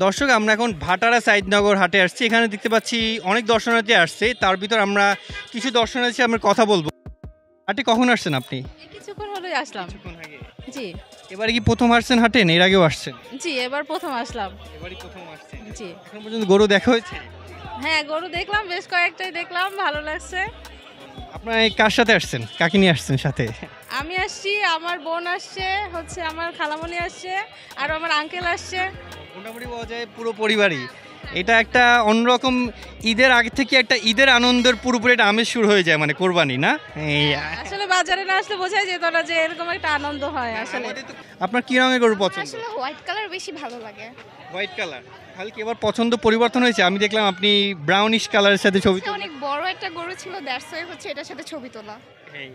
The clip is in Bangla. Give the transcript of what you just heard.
দর্শক আমরা এখন ভাটারা সাইদনগর হাটে আসছি। এখানে দেখতে পাচ্ছি অনেক দর্শনার্থী আসছে, তার ভিতর আমরা কিছু দর্শনার্থী আমরা কথা বলবো। হাটে কখন আসছেন আপনি? কিছুক্ষণ হলোই আসলাম। জি এবারে কি প্রথম আসছেন হাটে, না এর আগেও আসছেন? জি এবার প্রথম আসলাম। এবারই প্রথম আসছেন। জি এখন পর্যন্ত গরু দেখা হয়েছে? হ্যাঁ গরু দেখলাম, বেশ কয়েকটাই দেখলাম, ভালো লাগছে। আপনার এই কার সাথে আসছেন, কাকে নিয়ে আসছেন সাথে? আমি আসছি, আমার বোন আসছে, হচ্ছে আমার খালামণি আসছে, আর আমার আঙ্কেল আসছে। মোটামুটি বলা যায় পুরো পরিবারই। এটা একটা অন্যরকম, ঈদের আগে থেকে একটা ঈদের আনন্দের পুরোপুরি একটা আমেজ শুরু হয়ে যায়, মানে কোরবানি না এই। আসলে বাজারে না আসলে বোঝাই যেত না যে এরকম একটা আনন্দ হয় আসলে। আপনার কি রঙের গরু পছন্দ? আসলে হোয়াইট কালার বেশি ভালো লাগে। White colour. খালি কি এবার পছন্দ পরিবর্তন হয়েছে? আমি দেখলাম আপনি ব্রাউনিশ কালারের সাথে ছবি অনেক বড় একটা গরু ছিল, দ্যাটস ওয়াই হচ্ছে এটার সাথে ছবি তোলা। এই